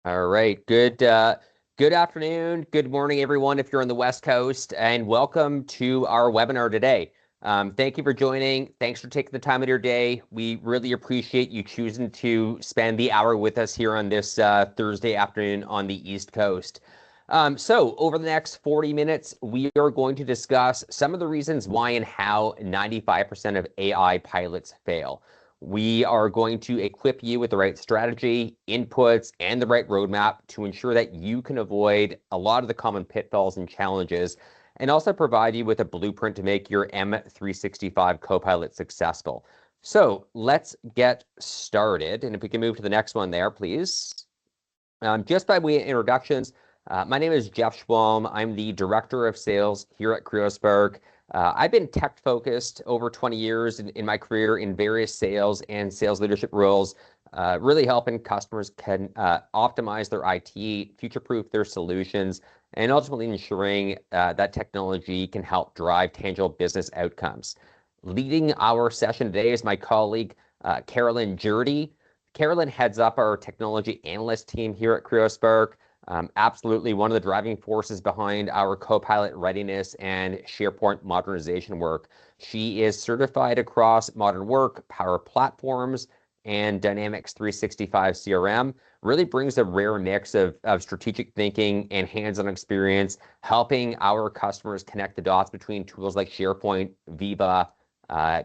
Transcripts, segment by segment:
All right. Good afternoon. Good morning, everyone, if you're on the West Coast, and welcome to our webinar today. Thank you for joining. Thanks for taking the time of your day. We really appreciate you choosing to spend the hour with us here on this Thursday afternoon on the East Coast. So over the next 40 minutes, we are going to discuss some of the reasons why and how 95% of AI pilots fail. We are going to equip you with the right strategy, inputs, and the right roadmap to ensure that you can avoid a lot of the common pitfalls and challenges, and also provide you with a blueprint to make your M365 Copilot successful. So let's get started. And if we can move to the next one there, please. Just by way of introductions, my name is Jeff Schwalm. I'm the Director of Sales here at Creospark. I've been tech-focused over 20 years in my career in various sales and sales leadership roles, really helping customers can optimize their IT, future-proof their solutions, and ultimately ensuring that technology can help drive tangible business outcomes. Leading our session today is my colleague, Carolyn Gjerde. Carolyn heads up our technology analyst team here at Creospark. Absolutely one of the driving forces behind our Copilot readiness and SharePoint modernization work. She is certified across Modern Work, Power Platforms, and Dynamics 365 CRM. Really brings a rare mix of strategic thinking and hands-on experience, helping our customers connect the dots between tools like SharePoint, Viva,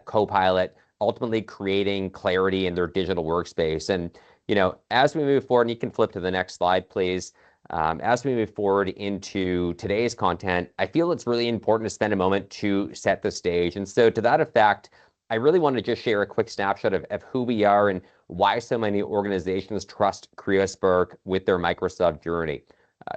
Copilot, ultimately creating clarity in their digital workspace. And, as we move forward, and you can flip to the next slide, please. As we move forward into today's content, I feel it's really important to spend a moment to set the stage. And so to that effect, I really want to just share a quick snapshot of who we are and why so many organizations trust Creospark with their Microsoft journey.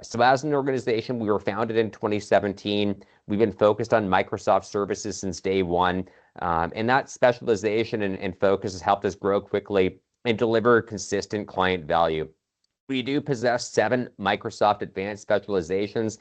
So as an organization, we were founded in 2017. We've been focused on Microsoft services since day one. And that specialization and focus has helped us grow quickly and deliver consistent client value. We do possess 7 Microsoft Advanced specializations.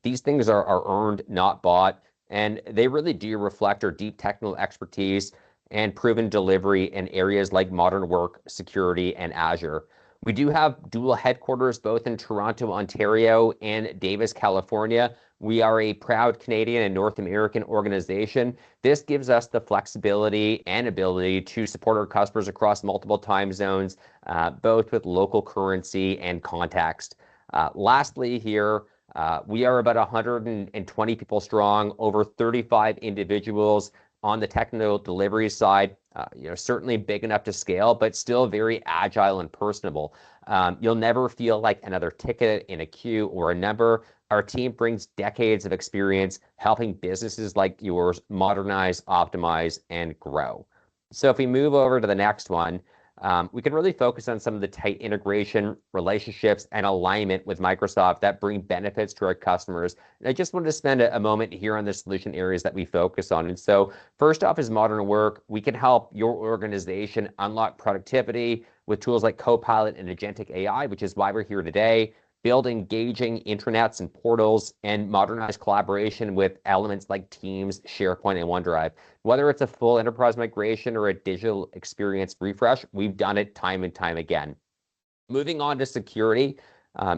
These things are earned, not bought, and they really do reflect our deep technical expertise and proven delivery in areas like modern work, security, and Azure. We do have dual headquarters both in Toronto, Ontario, and Davis, California. We are a proud Canadian and North American organization. This gives us the flexibility and ability to support our customers across multiple time zones, both with local currency and context. Lastly here, we are about 120 people strong, over 35 individuals on the technical delivery side, certainly big enough to scale, but still very agile and personable. You'll never feel like another ticket in a queue or a number. Our team brings decades of experience helping businesses like yours modernize, optimize, and grow. So if we move over to the next one, we can really focus on some of the tight integration, relationships, and alignment with Microsoft that bring benefits to our customers. And I just wanted to spend a moment here on the solution areas that we focus on. And so first off is modern work. We can help your organization unlock productivity with tools like Copilot and agentic AI, which is why we're here today. Build engaging intranets and portals, and modernize collaboration with elements like Teams, SharePoint, and OneDrive. Whether it's a full enterprise migration or a digital experience refresh, we've done it time and time again. Moving on to security,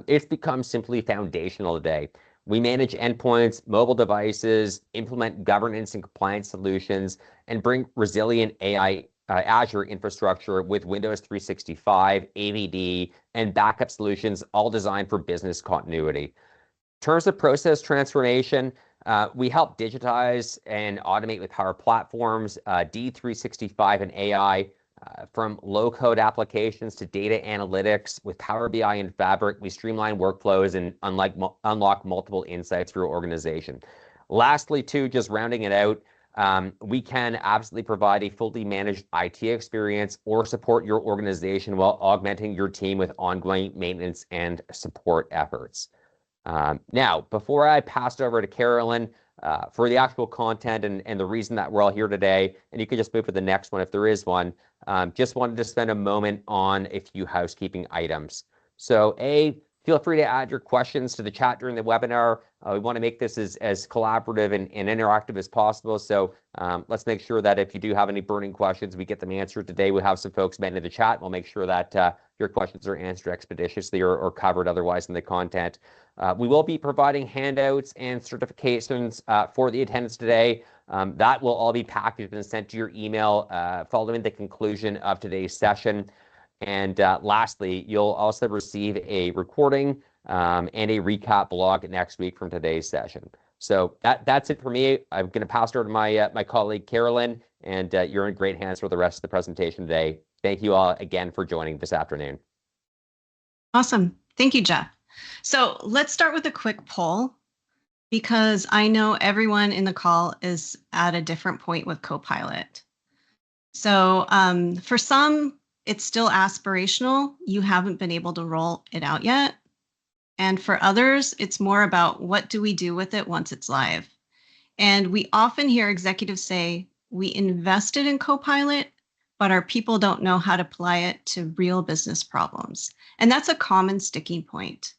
it's become simply foundational today. We manage endpoints, mobile devices, implement governance and compliance solutions, and bring resilient AI Azure infrastructure with Windows 365, AVD, and backup solutions, all designed for business continuity. In terms of process transformation, we help digitize and automate with Power Platforms, D365 and AI, from low-code applications to data analytics. With Power BI and Fabric, we streamline workflows and unlock multiple insights for your organization. Lastly, too, just rounding it out, we can absolutely provide a fully managed IT experience or support your organization while augmenting your team with ongoing maintenance and support efforts. Now, before I pass it over to Carolyn for the actual content and the reason that we're all here today, and you can just move to the next one if there is one, just wanted to spend a moment on a few housekeeping items. So Feel free to add your questions to the chat during the webinar. We want to make this as collaborative and interactive as possible. So let's make sure that if you do have any burning questions, we get them answered today. We have some folks met in the chat. We'll make sure that your questions are answered expeditiously or covered otherwise in the content. We will be providing handouts and certifications for the attendance today. That will all be packaged and sent to your email following the conclusion of today's session. And lastly, you'll also receive a recording and a recap blog next week from today's session. So that's it for me. I'm going to pass it over to my colleague, Carolyn, and you're in great hands for the rest of the presentation today. Thank you all again for joining this afternoon. Awesome. Thank you, Jeff. So let's start with a quick poll, because I know everyone in the call is at a different point with Copilot. So for some, it's still aspirational. You haven't been able to roll it out yet. And for others, it's more about what do we do with it once it's live. And we often hear executives say, we invested in Copilot, but our people don't know how to apply it to real business problems. And that's a common sticking point.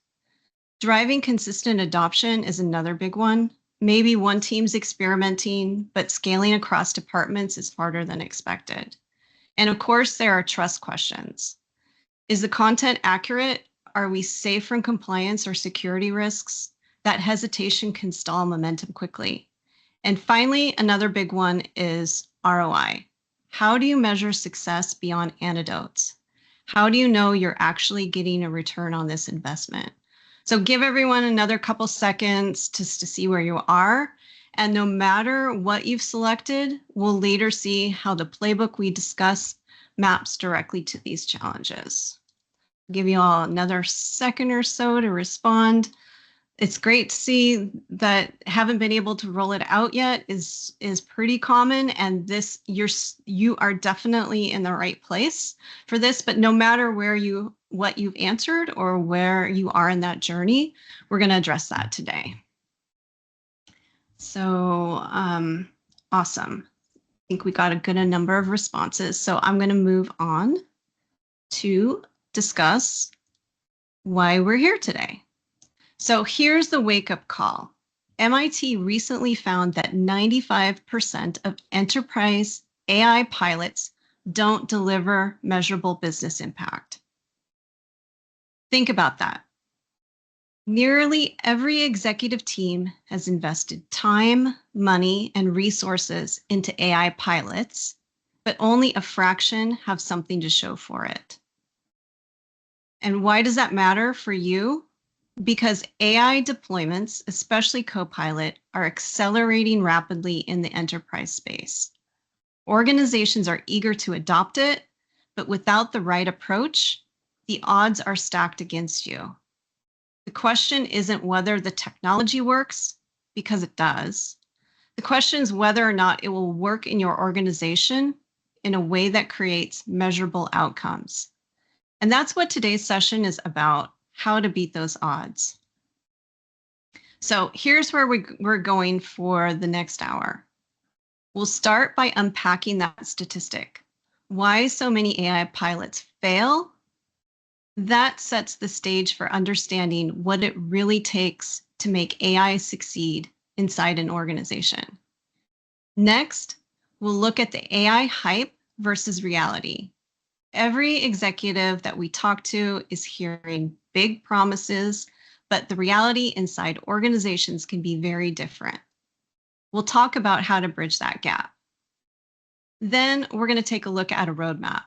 Driving consistent adoption is another big one. Maybe one team's experimenting, but scaling across departments is harder than expected. And of course, there are trust questions. Is the content accurate? Are we safe from compliance or security risks? That hesitation can stall momentum quickly. And finally, another big one is ROI. How do you measure success beyond anecdotes? How do you know you're actually getting a return on this investment? So give everyone another couple seconds just to see where you are. And no matter what you've selected, we'll later see how the playbook we discuss maps directly to these challenges. I'll give you all another second or so to respond. It's great to see that haven't been able to roll it out yet is pretty common, and you are definitely in the right place for this. But no matter what you've answered or where you are in that journey, we're going to address that today. So awesome. I think we got a good number of responses. So I'm going to move on to discuss why we're here today. So here's the wake-up call. MIT recently found that 95% of enterprise AI pilots don't deliver measurable business impact. Think about that. Nearly every executive team has invested time, money, and resources into AI pilots, but only a fraction have something to show for it. And why does that matter for you? Because AI deployments, especially Copilot, are accelerating rapidly in the enterprise space. Organizations are eager to adopt it, but without the right approach, the odds are stacked against you. The question isn't whether the technology works, because it does. The question is whether or not it will work in your organization in a way that creates measurable outcomes. And that's what today's session is about, how to beat those odds. So here's where we're going for the next hour. We'll start by unpacking that statistic. Why so many AI pilots fail? That sets the stage for understanding what it really takes to make AI succeed inside an organization. Next, we'll look at the AI hype versus reality. Every executive that we talk to is hearing big promises, but the reality inside organizations can be very different. We'll talk about how to bridge that gap. Then we're going to take a look at a roadmap,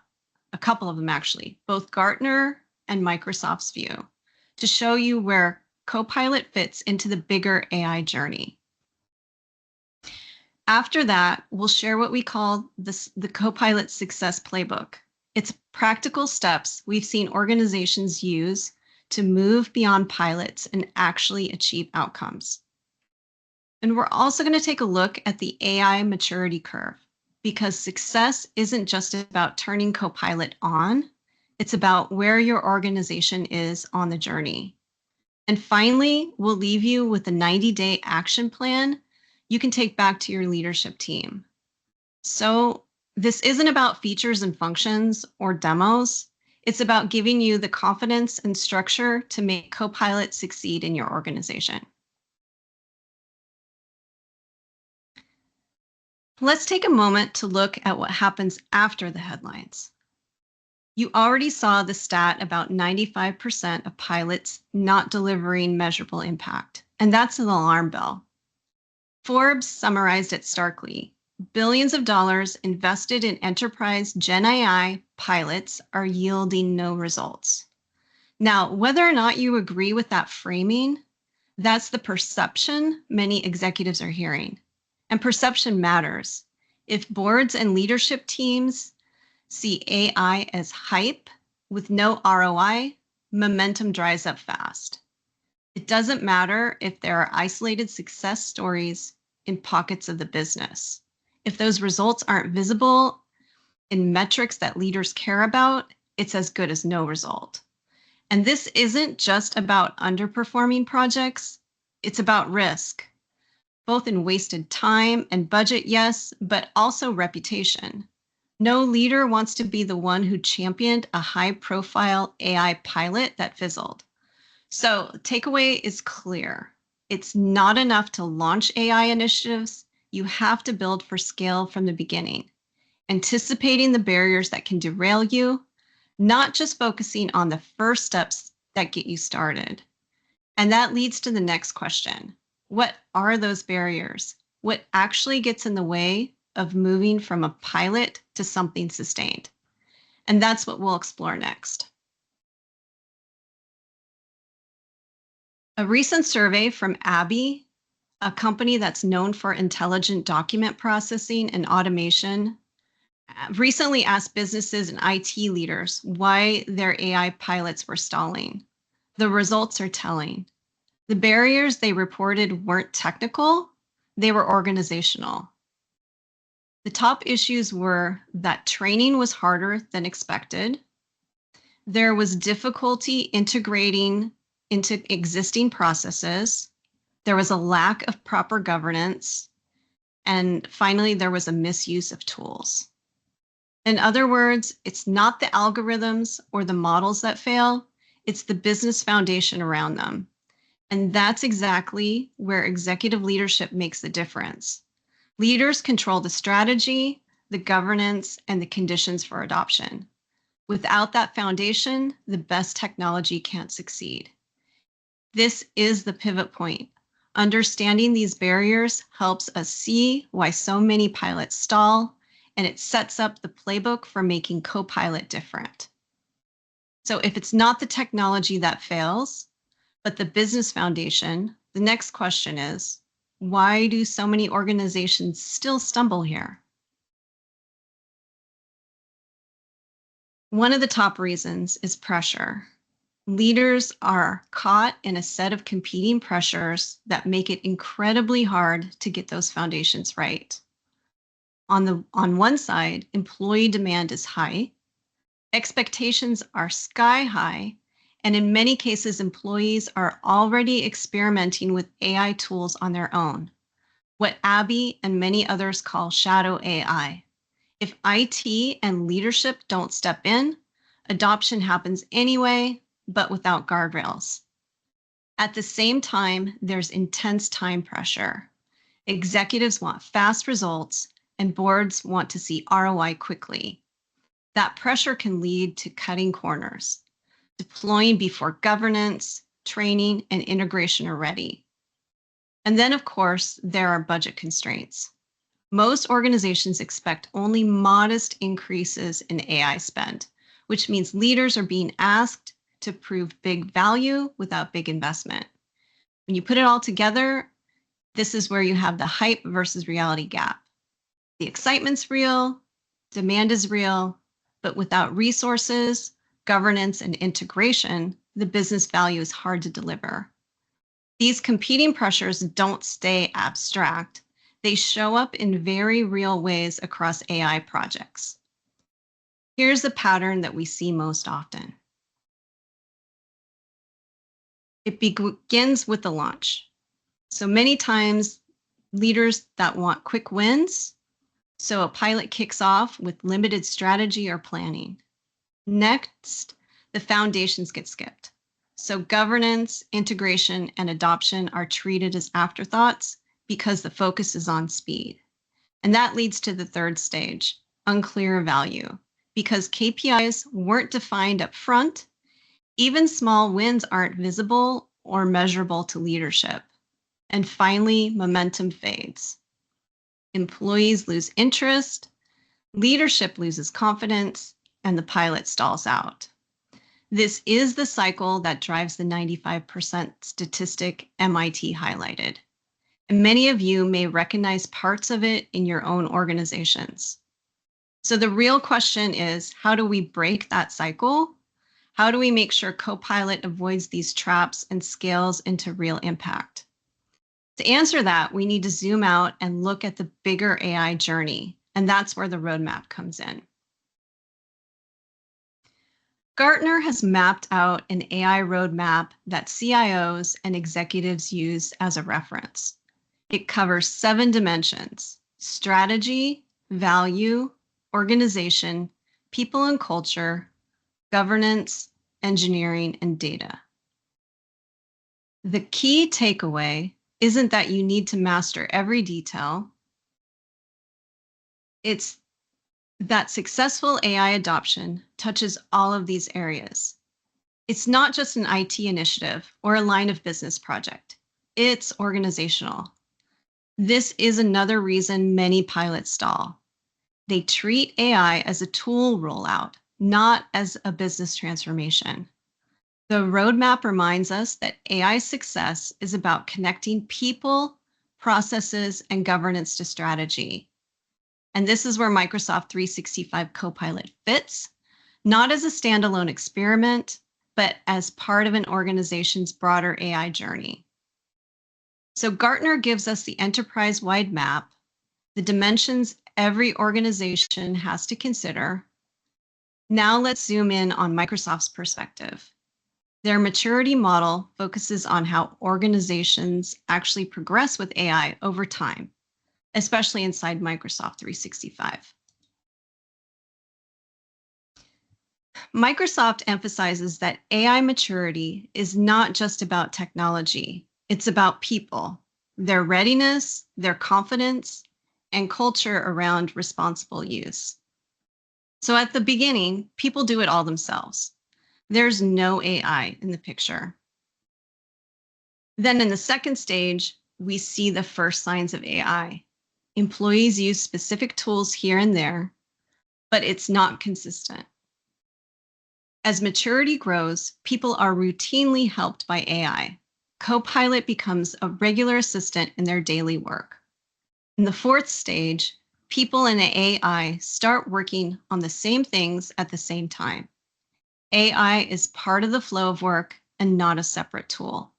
a couple of them actually, both Gartner and Microsoft's view, to show you where Copilot fits into the bigger AI journey. After that, we'll share what we call the Copilot Success Playbook. It's practical steps we've seen organizations use to move beyond pilots and actually achieve outcomes. And we're also going to take a look at the AI maturity curve, because success isn't just about turning Copilot on, it's about where your organization is on the journey. And finally, we'll leave you with a 90-day action plan you can take back to your leadership team. So this isn't about features and functions or demos. It's about giving you the confidence and structure to make Copilot succeed in your organization. Let's take a moment to look at what happens after the headlines. You already saw the stat about 95% of pilots not delivering measurable impact, and that's an alarm bell. Forbes summarized it starkly. Billions of dollars invested in enterprise Gen AI pilots are yielding no results. Now, whether or not you agree with that framing, that's the perception many executives are hearing. And perception matters. If boards and leadership teams see AI as hype with no ROI, momentum dries up fast. It doesn't matter if there are isolated success stories in pockets of the business. If those results aren't visible in metrics that leaders care about, it's as good as no result. And this isn't just about underperforming projects, it's about risk, both in wasted time and budget, yes, but also reputation. No leader wants to be the one who championed a high-profile AI pilot that fizzled. So takeaway is clear. It's not enough to launch AI initiatives. You have to build for scale from the beginning, anticipating the barriers that can derail you, not just focusing on the first steps that get you started. And that leads to the next question. What are those barriers? What actually gets in the way of moving from a pilot to something sustained? And that's what we'll explore next. A recent survey from Abby, a company that's known for intelligent document processing and automation, recently asked businesses and IT leaders why their AI pilots were stalling. The results are telling. The barriers they reported weren't technical, they were organizational. The top issues were that training was harder than expected. There was difficulty integrating into existing processes. There was a lack of proper governance. And finally, there was a misuse of tools. In other words, it's not the algorithms or the models that fail, it's the business foundation around them. And that's exactly where executive leadership makes the difference. Leaders control the strategy, the governance, and the conditions for adoption. Without that foundation, the best technology can't succeed. This is the pivot point. Understanding these barriers helps us see why so many pilots stall, and it sets up the playbook for making Copilot different. So if it's not the technology that fails, but the business foundation, the next question is, why do so many organizations still stumble here? One of the top reasons is pressure. Leaders are caught in a set of competing pressures that make it incredibly hard to get those foundations right. On one side, employee demand is high, expectations are sky high, and in many cases, employees are already experimenting with AI tools on their own, what Abby and many others call shadow AI. If IT and leadership don't step in, adoption happens anyway, but without guardrails. At the same time, there's intense time pressure. Executives want fast results, and boards want to see ROI quickly. That pressure can lead to cutting corners, deploying before governance, training, and integration are ready. And then, of course, there are budget constraints. Most organizations expect only modest increases in AI spend, which means leaders are being asked to prove big value without big investment. When you put it all together, this is where you have the hype versus reality gap. The excitement's real, demand is real, but without resources, governance, and integration, the business value is hard to deliver. These competing pressures don't stay abstract. They show up in very real ways across AI projects. Here's the pattern that we see most often. It begins with the launch. So many times, leaders that want quick wins, so a pilot kicks off with limited strategy or planning. Next, the foundations get skipped. So governance, integration, and adoption are treated as afterthoughts because the focus is on speed. And that leads to the third stage, unclear value. Because KPIs weren't defined up front, even small wins aren't visible or measurable to leadership. And finally, momentum fades. Employees lose interest, leadership loses confidence, and the pilot stalls out. This is the cycle that drives the 95% statistic MIT highlighted. And many of you may recognize parts of it in your own organizations. So the real question is, how do we break that cycle? How do we make sure Copilot avoids these traps and scales into real impact? To answer that, we need to zoom out and look at the bigger AI journey, and that's where the roadmap comes in. Gartner has mapped out an AI roadmap that CIOs and executives use as a reference. It covers 7 dimensions: strategy, value, organization, people and culture, governance, engineering, and data. The key takeaway isn't that you need to master every detail. It's that successful AI adoption touches all of these areas. It's not just an IT initiative or a line of business project. It's organizational. This is another reason many pilots stall. They treat AI as a tool rollout, not as a business transformation. The roadmap reminds us that AI success is about connecting people, processes, and governance to strategy. And this is where Microsoft 365 Copilot fits, not as a standalone experiment, but as part of an organization's broader AI journey. So Gartner gives us the enterprise-wide map, the dimensions every organization has to consider. Now let's zoom in on Microsoft's perspective. Their maturity model focuses on how organizations actually progress with AI over time, especially inside Microsoft 365. Microsoft emphasizes that AI maturity is not just about technology, it's about people, their readiness, their confidence, and culture around responsible use. So at the beginning, people do it all themselves. There's no AI in the picture. Then in the second stage, we see the first signs of AI. Employees use specific tools here and there, but it's not consistent. As maturity grows, people are routinely helped by AI. Copilot becomes a regular assistant in their daily work. In the fourth stage, people and AI start working on the same things at the same time. AI is part of the flow of work and not a separate tool.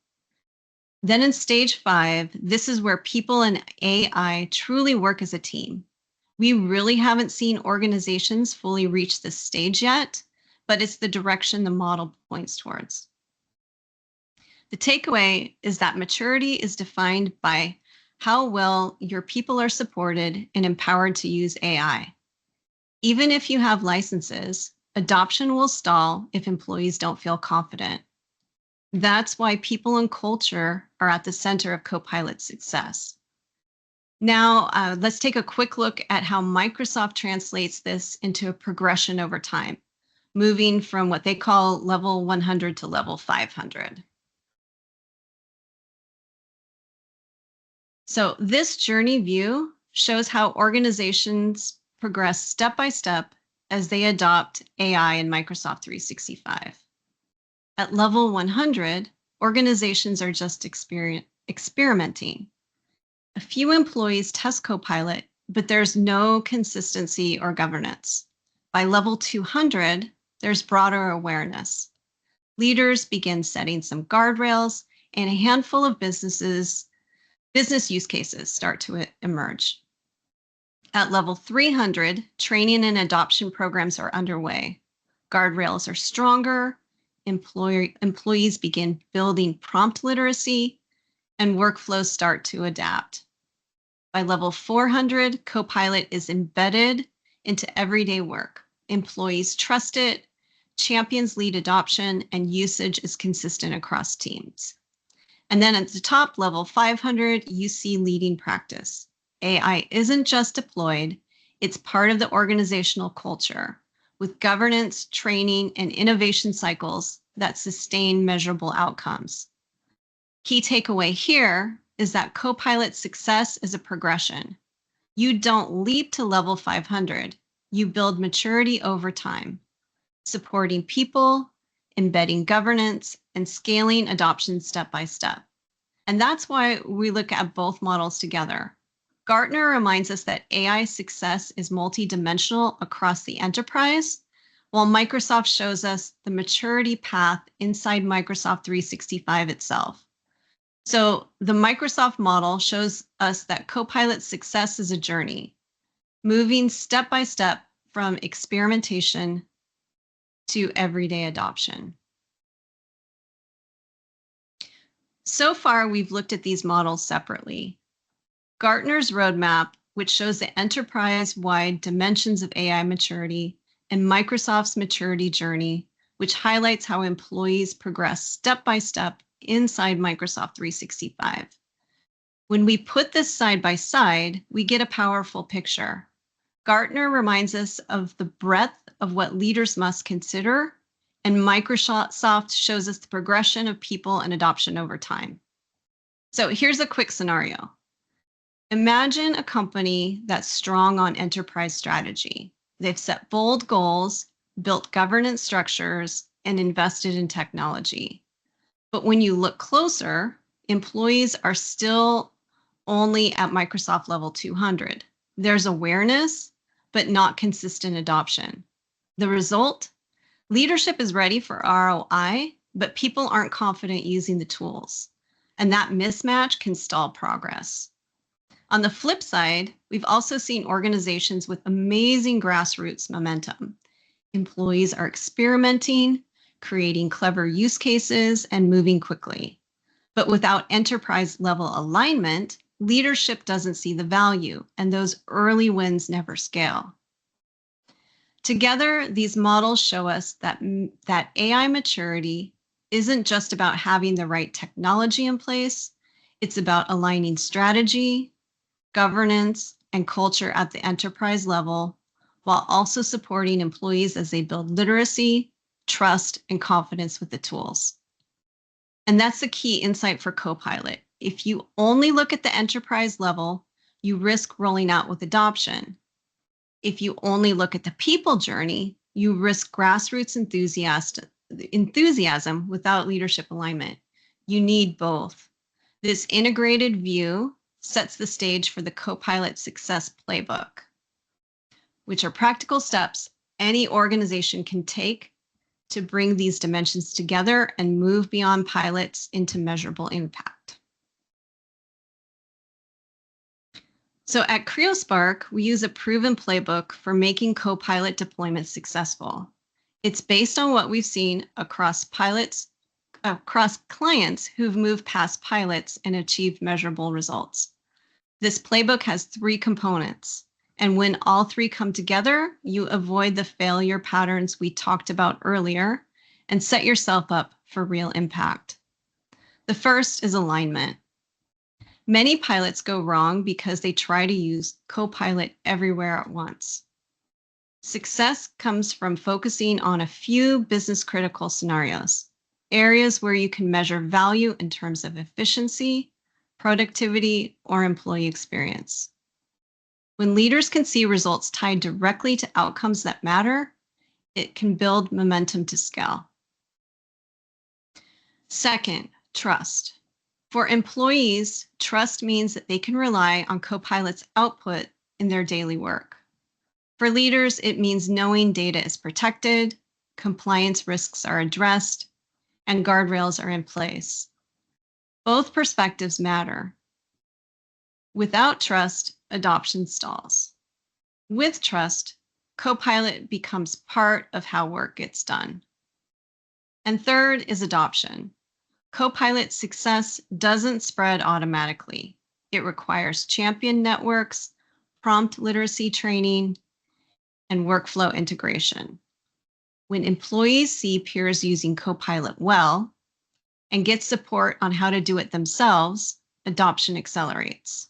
Then in stage 5, this is where people and AI truly work as a team. We really haven't seen organizations fully reach this stage yet, but it's the direction the model points towards. The takeaway is that maturity is defined by how well your people are supported and empowered to use AI. Even if you have licenses, adoption will stall if employees don't feel confident. That's why people and culture are at the center of Copilot's success. Now, let's take a quick look at how Microsoft translates this into a progression over time, moving from what they call level 100 to level 500. So this journey view shows how organizations progress step by step as they adopt AI in Microsoft 365. At level 100, organizations are just experimenting. A few employees test Copilot, but there's no consistency or governance. By level 200, there's broader awareness. Leaders begin setting some guardrails, and a handful of business use cases start to emerge. At level 300, training and adoption programs are underway. Guardrails are stronger, employees begin building prompt literacy, and workflows start to adapt. By level 400, Copilot is embedded into everyday work. Employees trust it, champions lead adoption, and usage is consistent across teams. And then at the top, level 500, you see leading practice. AI isn't just deployed, it's part of the organizational culture with governance, training, and innovation cycles that sustain measurable outcomes. Key takeaway here is that Copilot success is a progression. You don't leap to level 500, you build maturity over time, supporting people, embedding governance, and scaling adoption step by step. And that's why we look at both models together. Gartner reminds us that AI success is multidimensional across the enterprise, while Microsoft shows us the maturity path inside Microsoft 365 itself. So the Microsoft model shows us that Copilot success is a journey, moving step by step from experimentation to everyday adoption. So far, we've looked at these models separately. Gartner's roadmap, which shows the enterprise-wide dimensions of AI maturity, and Microsoft's maturity journey, which highlights how employees progress step by step inside Microsoft 365. When we put this side by side, we get a powerful picture. Gartner reminds us of the breadth of what leaders must consider, and Microsoft shows us the progression of people and adoption over time. So here's a quick scenario. Imagine a company that's strong on enterprise strategy. They've set bold goals, built governance structures, and invested in technology. But when you look closer, employees are still only at Microsoft level 200. There's awareness, but not consistent adoption. The result? Leadership is ready for ROI, but people aren't confident using the tools. And that mismatch can stall progress. On the flip side, we've also seen organizations with amazing grassroots momentum. Employees are experimenting, creating clever use cases, and moving quickly. But without enterprise-level alignment, leadership doesn't see the value, and those early wins never scale. Together, these models show us that AI maturity isn't just about having the right technology in place, it's about aligning strategy, governance, and culture at the enterprise level, while also supporting employees as they build literacy, trust, and confidence with the tools. And that's the key insight for Copilot. If you only look at the enterprise level, you risk rolling out with adoption. If you only look at the people journey, you risk grassroots enthusiasm without leadership alignment. You need both. This integrated view sets the stage for the Copilot Success Playbook, which are practical steps any organization can take to bring these dimensions together and move beyond pilots into measurable impact. So at Creospark, we use a proven playbook for making Copilot deployments successful. It's based on what we've seen across clients who've moved past pilots and achieved measurable results. This playbook has 3 components, and when all 3 come together, you avoid the failure patterns we talked about earlier and set yourself up for real impact. The first is alignment. Many pilots go wrong because they try to use Copilot everywhere at once. Success comes from focusing on a few business-critical scenarios, areas where you can measure value in terms of efficiency, productivity, or employee experience. When leaders can see results tied directly to outcomes that matter, it can build momentum to scale. Second, trust. For employees, trust means that they can rely on Copilot's output in their daily work. For leaders, it means knowing data is protected, compliance risks are addressed, and guardrails are in place. Both perspectives matter. Without trust, adoption stalls. With trust, Copilot becomes part of how work gets done. And third is adoption. Copilot success doesn't spread automatically. It requires champion networks, prompt literacy training, and workflow integration. when employees see peers using Copilot well and get support on how to do it themselves, adoption accelerates.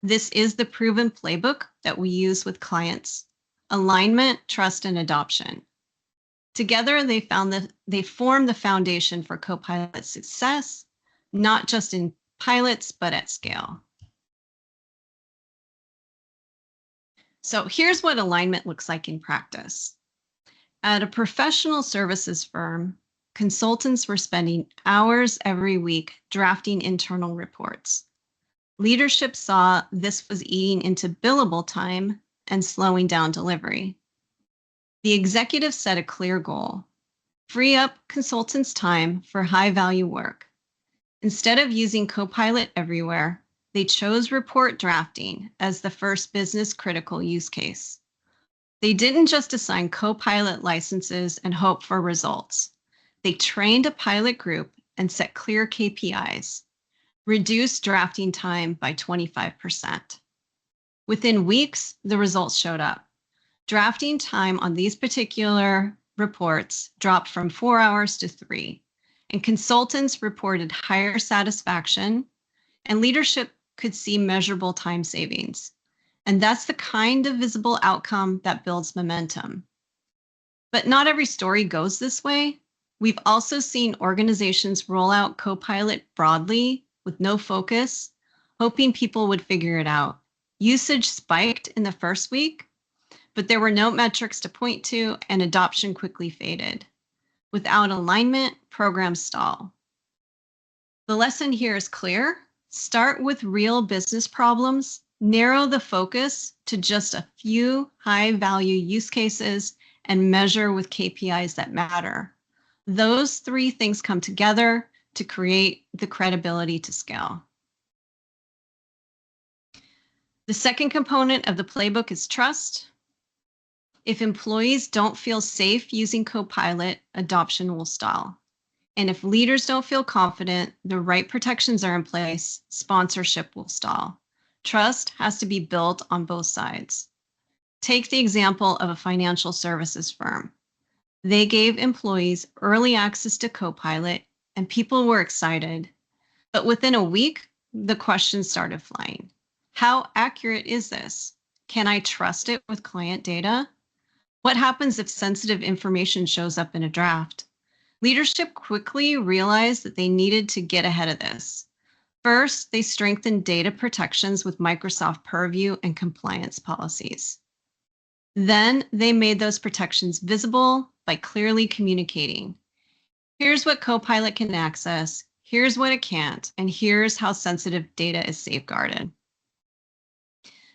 This is the proven playbook that we use with clients: alignment, trust, and adoption. Together, they form the foundation for Copilot success, not just in pilots, but at scale. So here's what alignment looks like in practice. At a professional services firm, consultants were spending hours every week drafting internal reports. Leadership saw this was eating into billable time and slowing down delivery. The executive set a clear goal: free up consultants' time for high-value work. Instead of using Copilot everywhere, they chose report drafting as the first business-critical use case. They didn't just assign Copilot licenses and hope for results. They trained a pilot group and set clear KPIs, reduced drafting time by 25%. Within weeks, the results showed up. Drafting time on these particular reports dropped from 4 hours to 3, and consultants reported higher satisfaction, and leadership could see measurable time savings. And that's the kind of visible outcome that builds momentum. But not every story goes this way. We've also seen organizations roll out Copilot broadly with no focus, hoping people would figure it out. Usage spiked in the first week, but there were no metrics to point to, and adoption quickly faded. Without alignment, programs stall. The lesson here is clear. Start with real business problems, narrow the focus to just a few high-value use cases, and measure with KPIs that matter. Those 3 things come together to create the credibility to scale. The second component of the playbook is trust. If employees don't feel safe using Copilot, adoption will stall. And if leaders don't feel confident the right protections are in place, sponsorship will stall. Trust has to be built on both sides. Take the example of a financial services firm. They gave employees early access to Copilot, and people were excited. But within a week, the questions started flying. How accurate is this? Can I trust it with client data? What happens if sensitive information shows up in a draft? Leadership quickly realized that they needed to get ahead of this. First, they strengthened data protections with Microsoft Purview and compliance policies. Then they made those protections visible by clearly communicating. Here's what Copilot can access, here's what it can't, and here's how sensitive data is safeguarded.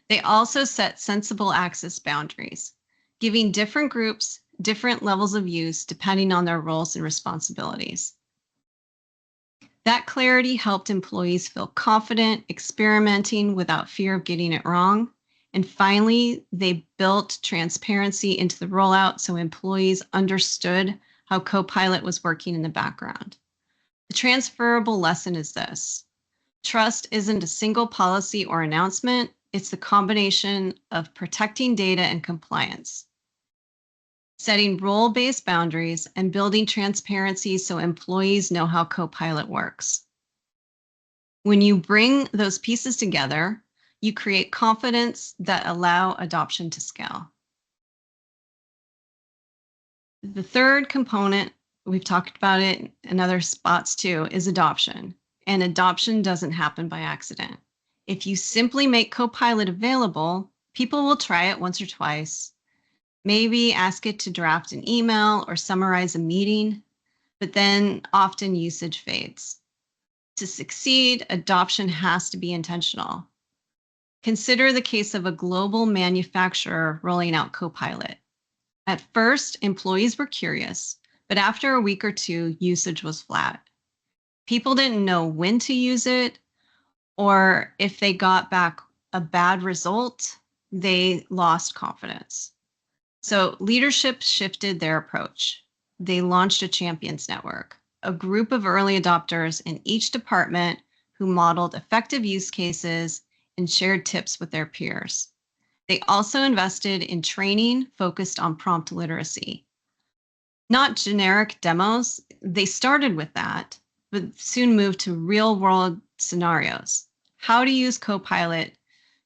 They also set sensible access boundaries, giving different groups different levels of use depending on their roles and responsibilities. That clarity helped employees feel confident experimenting without fear of getting it wrong. And finally, they built transparency into the rollout so employees understood how Copilot was working in the background. The transferable lesson is this: trust isn't a single policy or announcement, it's the combination of protecting data and compliance, setting role-based boundaries, and building transparency so employees know how Copilot works. When you bring those pieces together, you create confidence that allow adoption to scale. The third component, we've talked about it in other spots too, is adoption. And adoption doesn't happen by accident. If you simply make Copilot available, people will try it once or twice, maybe ask it to draft an email or summarize a meeting, but then often usage fades. To succeed, adoption has to be intentional. Consider the case of a global manufacturer rolling out Copilot. At first, employees were curious, but after a week or 2, usage was flat. People didn't know when to use it, or if they got back a bad result, they lost confidence. So leadership shifted their approach. They launched a champions network, a group of early adopters in each department who modeled effective use cases and shared tips with their peers. They also invested in training focused on prompt literacy. Not generic demos. They started with that, but soon moved to real world scenarios. How to use Copilot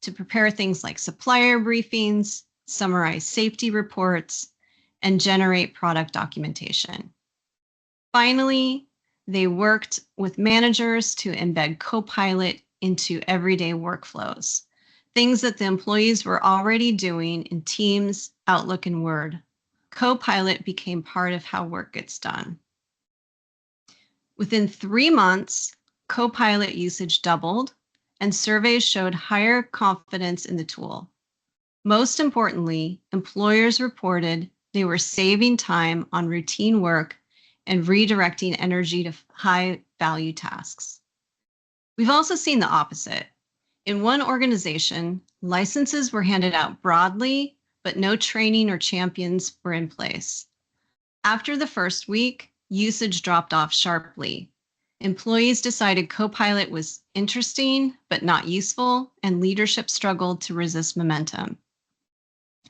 to prepare things like supplier briefings, summarize safety reports, and generate product documentation. Finally, they worked with managers to embed Copilot into everyday workflows, things that the employees were already doing in Teams, Outlook, and Word. Copilot became part of how work gets done. Within 3 months, Copilot usage doubled, and surveys showed higher confidence in the tool. Most importantly, employers reported they were saving time on routine work and redirecting energy to high-value tasks. We've also seen the opposite. In one organization, licenses were handed out broadly, but no training or champions were in place. After the first week, usage dropped off sharply. Employees decided Copilot was interesting, but not useful, and leadership struggled to resist momentum.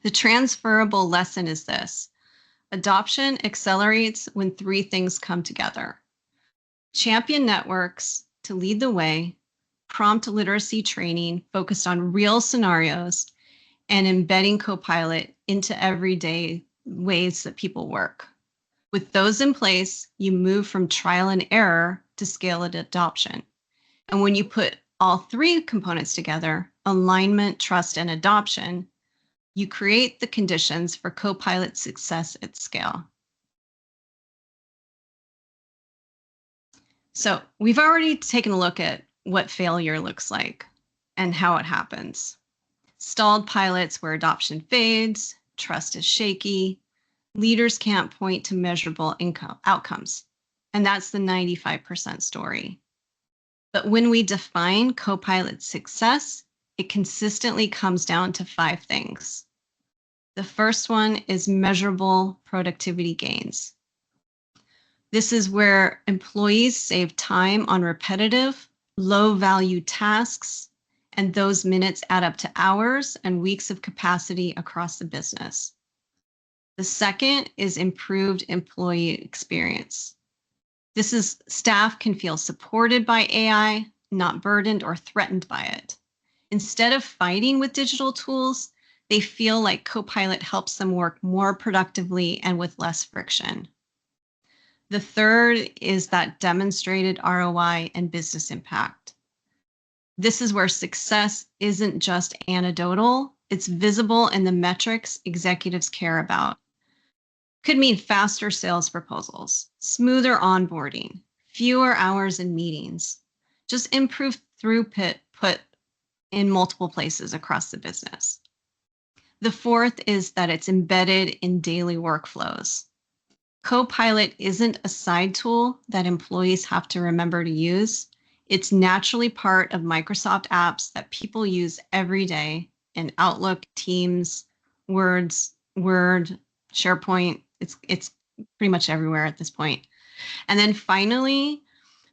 The transferable lesson is this: adoption accelerates when 3 things come together. Champion networks to lead the way, prompt literacy training focused on real scenarios, and embedding Copilot into everyday ways that people work. With those in place, you move from trial and error to scaled adoption. And when you put all 3 components together, alignment, trust, and adoption, you create the conditions for Copilot success at scale. So we've already taken a look at what failure looks like and how it happens. Stalled pilots where adoption fades, trust is shaky, leaders can't point to measurable outcomes. And that's the 95% story. But when we define Copilot success, it consistently comes down to 5 things. The first one is measurable productivity gains. This is where employees save time on repetitive, low-value tasks, and those minutes add up to hours and weeks of capacity across the business. The second is improved employee experience. This is staff can feel supported by AI, not burdened or threatened by it. Instead of fighting with digital tools, they feel like Copilot helps them work more productively and with less friction. The third is that demonstrated ROI and business impact. This is where success isn't just anecdotal, it's visible in the metrics executives care about. Could mean faster sales proposals, smoother onboarding, fewer hours in meetings, just improved throughput in multiple places across the business. The fourth is that it's embedded in daily workflows. Copilot isn't a side tool that employees have to remember to use. It's naturally part of Microsoft apps that people use every day in Outlook, Teams, Word, SharePoint. It's pretty much everywhere at this point. And then finally,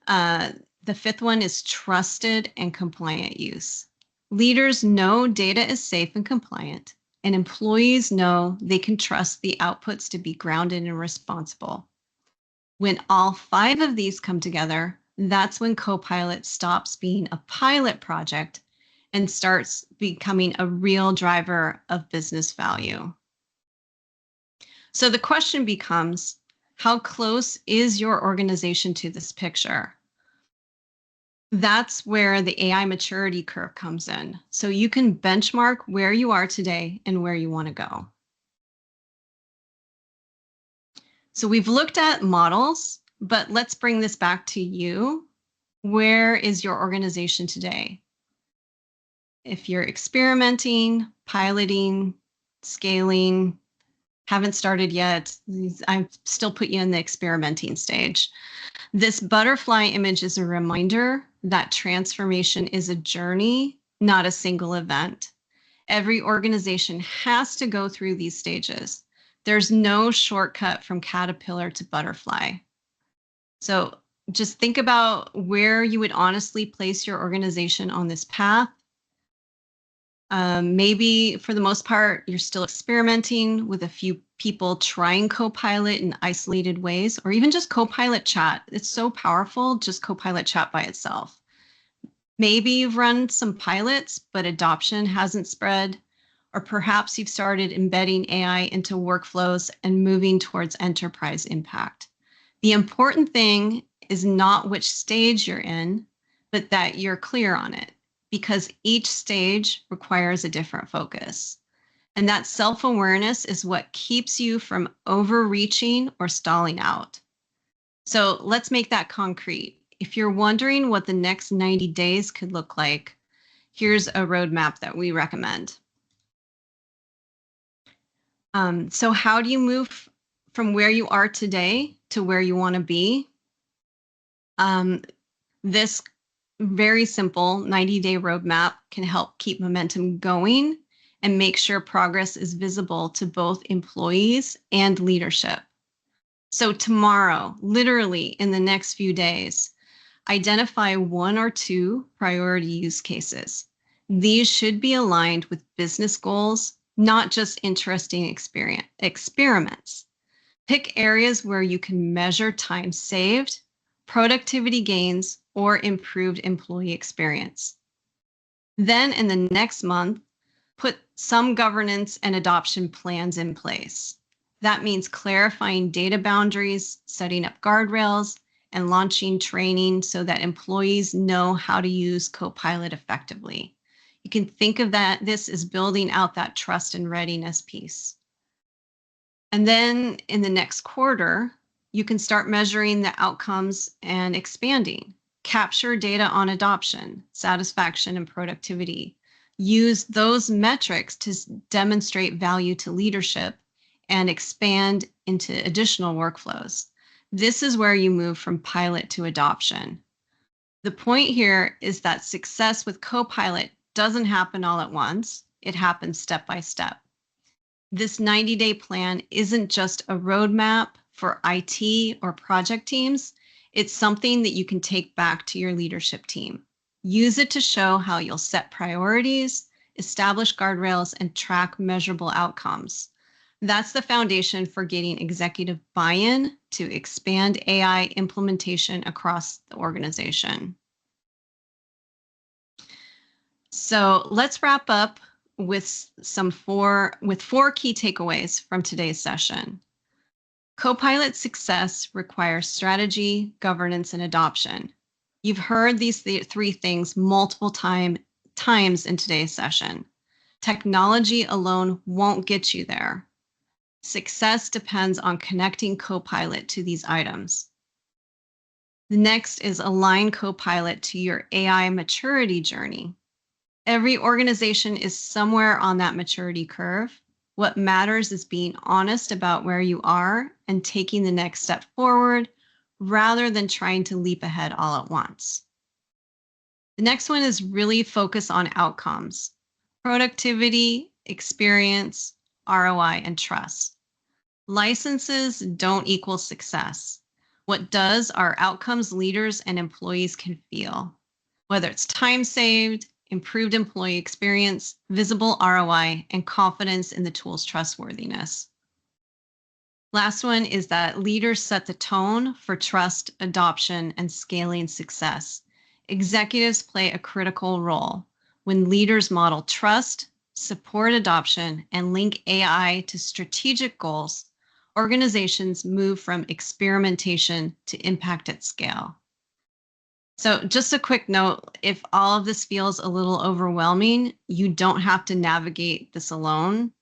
the fifth one is trusted and compliant use. Leaders know data is safe and compliant, and employees know they can trust the outputs to be grounded and responsible. When all 5 of these come together, that's when Copilot stops being a pilot project and starts becoming a real driver of business value. So the question becomes, how close is your organization to this picture? That's where the AI maturity curve comes in. So you can benchmark where you are today and where you want to go. So we've looked at models, but let's bring this back to you. Where is your organization today? If you're experimenting, piloting, scaling, haven't started yet, I still put you in the experimenting stage. This butterfly image is a reminder that transformation is a journey, not a single event. Every organization has to go through these stages. There's no shortcut from caterpillar to butterfly. So just think about where you would honestly place your organization on this path. Maybe for the most part, you're still experimenting with a few people trying Copilot in isolated ways, or even just Copilot chat. It's so powerful, just Copilot chat by itself. Maybe you've run some pilots, but adoption hasn't spread, or perhaps you've started embedding AI into workflows and moving towards enterprise impact. The important thing is not which stage you're in, but that you're clear on it, because each stage requires a different focus. And that self-awareness is what keeps you from overreaching or stalling out. So let's make that concrete. If you're wondering what the next 90 days could look like, here's a roadmap that we recommend. So how do you move from where you are today to where you want to be? This very simple 90-day roadmap can help keep momentum going and make sure progress is visible to both employees and leadership. So tomorrow, literally in the next few days, identify 1 or 2 priority use cases. These should be aligned with business goals, not just interesting experiments. Pick areas where you can measure time saved, productivity gains, or improved employee experience. Then in the next month, put some governance and adoption plans in place. That means clarifying data boundaries, setting up guardrails, and launching training so that employees know how to use Copilot effectively. You can think of this as building out that trust and readiness piece. And then in the next quarter, you can start measuring the outcomes and expanding. Capture data on adoption, satisfaction, and productivity. Use those metrics to demonstrate value to leadership and expand into additional workflows. This is where you move from pilot to adoption. The point here is that success with Copilot doesn't happen all at once. It happens step by step. This 90-day plan isn't just a roadmap for IT or project teams. It's something that you can take back to your leadership team. Use it to show how you'll set priorities, establish guardrails, and track measurable outcomes. That's the foundation for getting executive buy-in to expand AI implementation across the organization. So let's wrap up with four key takeaways from today's session. Copilot success requires strategy, governance, and adoption. You've heard these 3 things multiple times in today's session. Technology alone won't get you there. Success depends on connecting Copilot to these items. The next is align Copilot to your AI maturity journey. Every organization is somewhere on that maturity curve. What matters is being honest about where you are and taking the next step forward rather than trying to leap ahead all at once. The next one is really focus on outcomes: productivity, experience, ROI, and trust. Licenses don't equal success. What does are outcomes leaders and employees can feel, whether it's time saved, improved employee experience, visible ROI, and confidence in the tool's trustworthiness. Last one is that leaders set the tone for trust, adoption, and scaling success. Executives play a critical role. When leaders model trust, support adoption, and link AI to strategic goals, organizations move from experimentation to impact at scale. So just a quick note, if all of this feels a little overwhelming, you don't have to navigate this alone.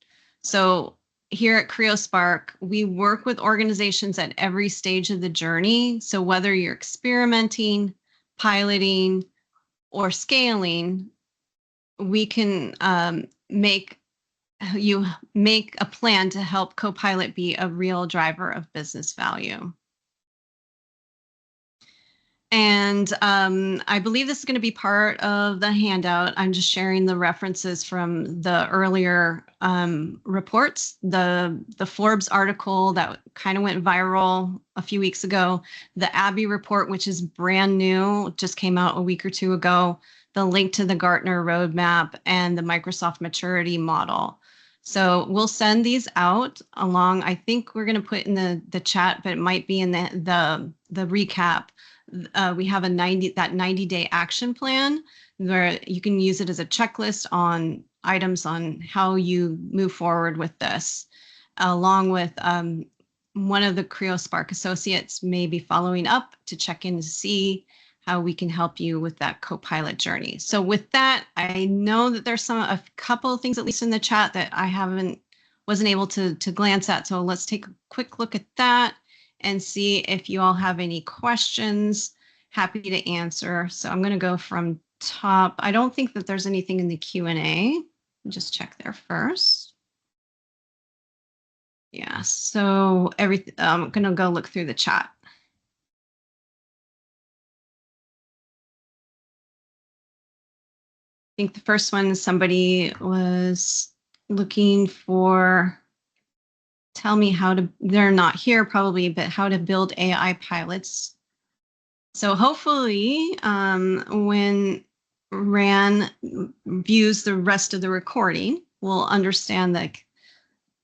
So here at Creospark, we work with organizations at every stage of the journey. So whether you're experimenting, piloting, or scaling, we can make a plan to help Copilot be a real driver of business value. And I believe this is going to be part of the handout. I'm just sharing the references from the earlier reports. The Forbes article that kind of went viral a few weeks ago, the Abby report, which is brand new, just came out a week or 2 ago, the link to the Gartner Roadmap and the Microsoft Maturity Model. So we'll send these out along. I think we're going to put in the chat, but it might be in the recap. We have a 90-day action plan where you can use it as a checklist on items on how you move forward with this, along with one of the Creospark associates may be following up to check in to see how we can help you with that Copilot journey. So with that, I know that there's a couple of things, at least in the chat, that I wasn't able to glance at. So let's take a quick look at that and see if you all have any questions. Happy to answer. So I'm going to go from top. I don't think that there's anything in the Q&A. Just check there first. Yeah, so I'm going to go look through the chat. I think the first one, somebody was looking for, tell me how to, they're not here probably, but how to build AI pilots. So hopefully when Ran views the rest of the recording, we'll understand that,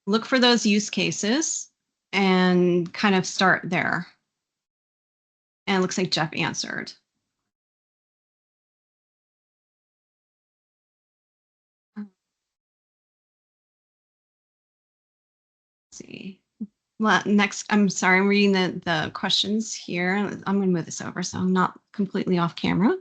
look for those use cases and kind of start there. And it looks like Jeff answered. See. Well, next, I'm sorry, I'm reading the questions here. I'm going to move this over so I'm not completely off camera.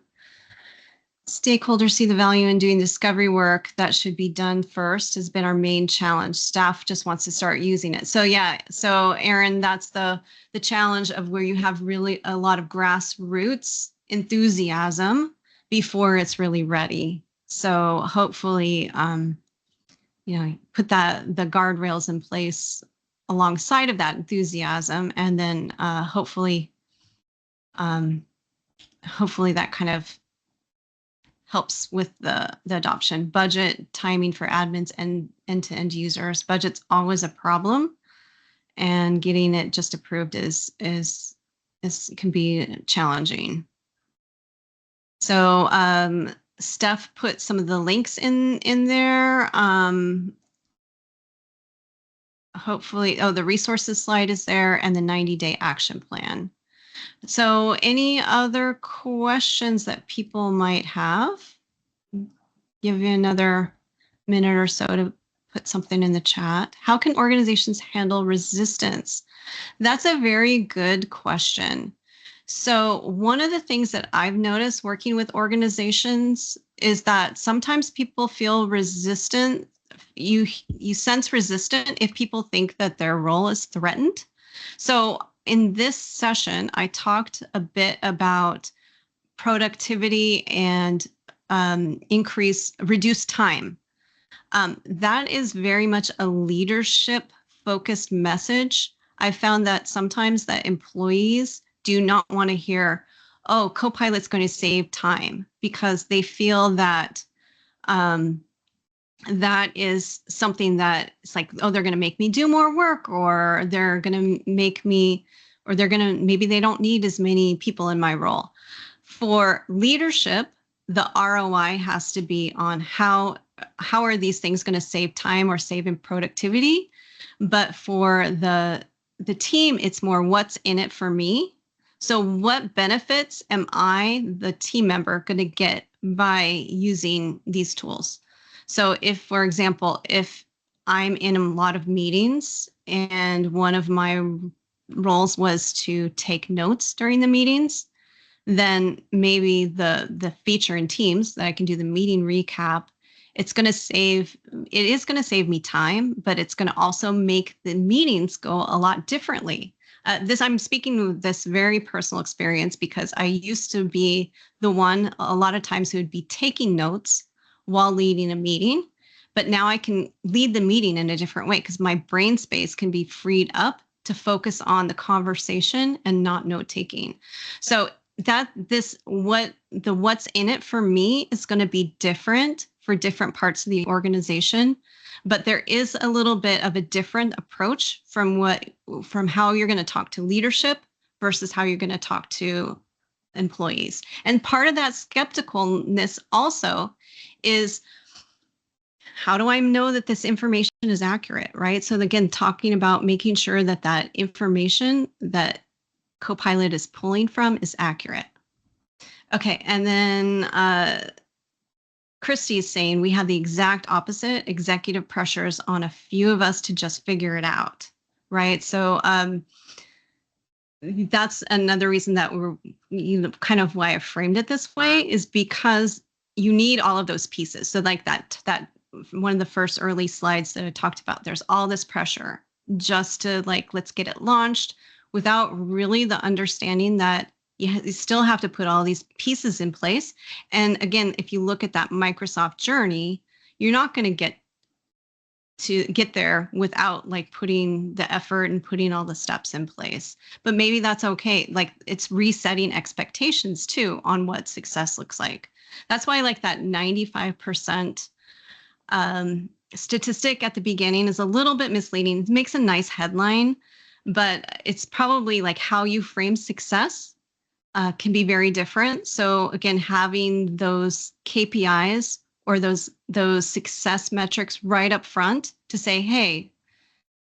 Stakeholders see the value in doing discovery work that should be done first has been our main challenge. Staff just wants to start using it. So yeah, so Aaron, that's the challenge of where you have really a lot of grassroots enthusiasm before it's really ready. So hopefully, put the guardrails in place alongside of that enthusiasm, and then hopefully that kind of helps with the adoption. Budget, timing for admins and end-to-end users. Budget's always a problem, and getting it just approved is can be challenging. So Steph put some of the links in there. Hopefully, the resources slide is there, and the 90-day action plan. So any other questions that people might have? Give you another minute or so to put something in the chat. How can organizations handle resistance? That's a very good question. So one of the things that I've noticed working with organizations is that sometimes people feel resistant. You sense resistant if people think that their role is threatened. So in this session, I talked a bit about productivity and reduce time. That is very much a leadership focused message. I found that sometimes that employees do not want to hear, oh, Copilot's going to save time, because they feel that that is something that it's like, oh, they're going to make me do more work, or they're going to make me, or maybe they don't need as many people in my role. For leadership, the ROI has to be on how are these things going to save time or save in productivity. But for the team, it's more what's in it for me. So what benefits am I, the team member, going to get by using these tools? So if, for example, if I'm in a lot of meetings and one of my roles was to take notes during the meetings, then maybe the feature in Teams that I can do the meeting recap, it is going to save me time, but it's going to also make the meetings go a lot differently. I'm speaking with this very personal experience, because I used to be the one a lot of times who would be taking notes while leading a meeting, but now I can lead the meeting in a different way because my brain space can be freed up to focus on the conversation and not note taking. So what's in it for me is going to be different for different parts of the organization, but there is a little bit of a different approach from how you're going to talk to leadership versus how you're going to talk to employees. And part of that skepticalness also is, how do I know that this information is accurate, right? So again, talking about making sure that that information that Copilot is pulling from is accurate. Okay, and then Christy's saying we have the exact opposite, executive pressures on a few of us to just figure it out, right? So that's another reason that we're, kind of why I framed it this way, is because you need all of those pieces. So like that one of the first early slides that I talked about, there's all this pressure just to like, let's get it launched, without really the understanding that you still have to put all these pieces in place. And again, if you look at that Microsoft journey, you're not going to get there without like putting the effort and putting all the steps in place. But maybe that's okay. Like, it's resetting expectations too on what success looks like. That's why like that 95% statistic at the beginning is a little bit misleading. It makes a nice headline, but it's probably like how you frame success can be very different. So again, having those KPIs or those success metrics right up front to say, hey,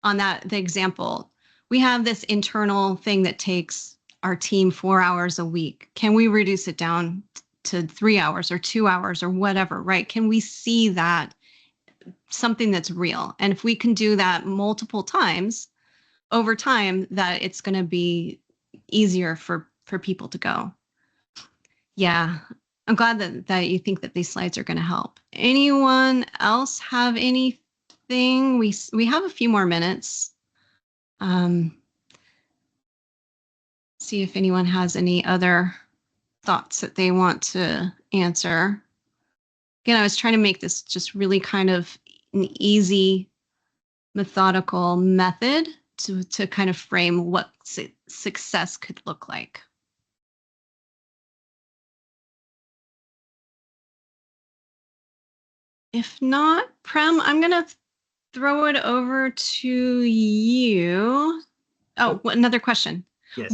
on the example, we have this internal thing that takes our team 4 hours a week. Can we reduce it down to 3 hours or 2 hours or whatever, right? Can we see that something that's real? And if we can do that multiple times over time, that it's going to be easier for people to go. Yeah, I'm glad that you think that these slides are going to help. Anyone else have anything? We have a few more minutes. See if anyone has any other thoughts that they want to answer. Again, I was trying to make this just really kind of an easy, methodical method to kind of frame what success could look like. If not, Prem, I'm going to throw it over to you. Oh, another question. Yes.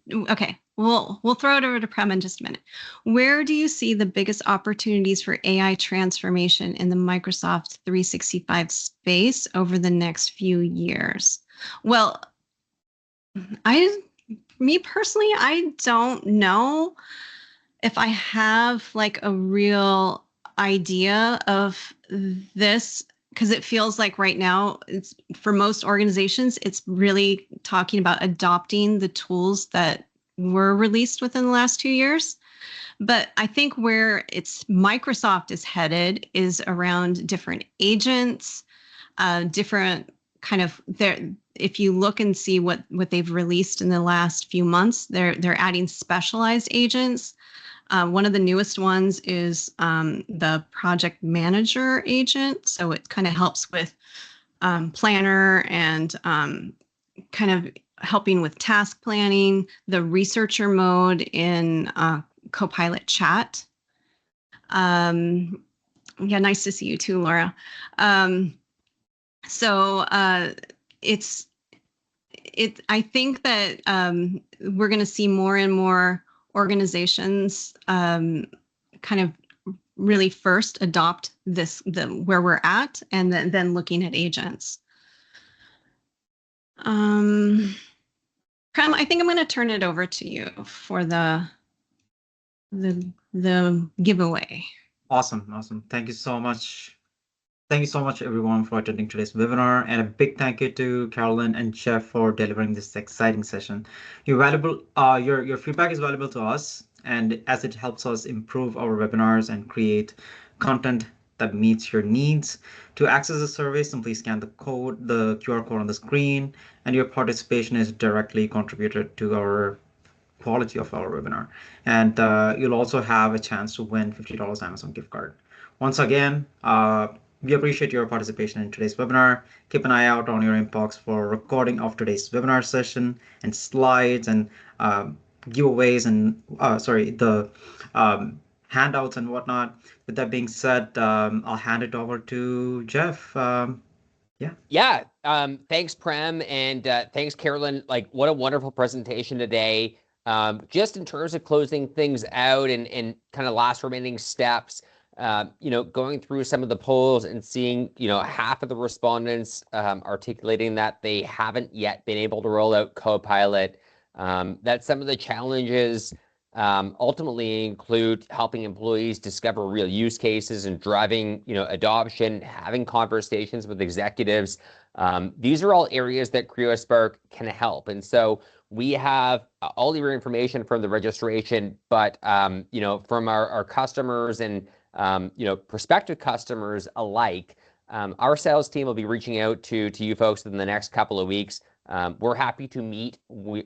Okay, we'll throw it over to Prem in just a minute. Where do you see the biggest opportunities for AI transformation in the Microsoft 365 space over the next few years? Well, me personally, I don't know if I have like a real idea of this, because it feels like right now, it's for most organizations, it's really talking about adopting the tools that were released within the last 2 years. But I think where Microsoft is headed is around different agents, different kind of if you look and see what they've released in the last few months, they're adding specialized agents. One of the newest ones is the project manager agent. So it kind of helps with planner and kind of helping with task planning, the researcher mode in Copilot chat. Yeah, nice to see you too, Laura. I think that we're going to see more and more organizations kind of really first adopt where we're at, and then looking at agents. Prem, I think I'm going to turn it over to you for the giveaway. Awesome. Thank you so much. Thank you so much, everyone, for attending today's webinar, and a big thank you to Carolyn and Jeff for delivering this exciting session. Your feedback is valuable to us, and as it helps us improve our webinars and create content that meets your needs. To access the survey, simply scan the QR code on the screen, and your participation is directly contributed to our quality of our webinar. And you'll also have a chance to win $50 Amazon gift card. Once again, we appreciate your participation in today's webinar. Keep an eye out on your inbox for recording of today's webinar session and slides and giveaways and the handouts and whatnot. With that being said, I'll hand it over to Jeff. Yeah. Thanks, Prem, and thanks, Carolyn. Like, what a wonderful presentation today. Just in terms of closing things out and kind of last remaining steps, going through some of the polls and seeing, half of the respondents articulating that they haven't yet been able to roll out Copilot, that some of the challenges ultimately include helping employees discover real use cases and driving, adoption, having conversations with executives. These are all areas that Creospark can help. And so we have all your information from the registration, but, from our customers and, prospective customers alike, our sales team will be reaching out to you folks in the next couple of weeks. We're happy to meet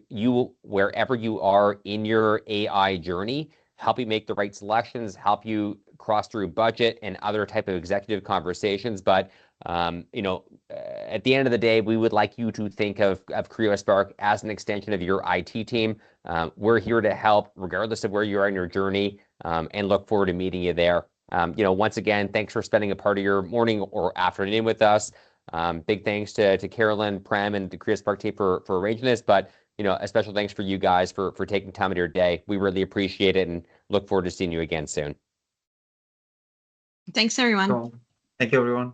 you wherever you are in your AI journey, help you make the right selections, help you cross through budget and other type of executive conversations. But at the end of the day, we would like you to think of Creospark as an extension of your IT team. We're here to help regardless of where you are in your journey, and look forward to meeting you there. Once again, thanks for spending a part of your morning or afternoon with us. Big thanks to Carolyn, Prem, and the Creospark team for arranging this, but a special thanks for you guys for taking time of your day. We really appreciate it and look forward to seeing you again soon. Thanks, everyone. Thank you, everyone.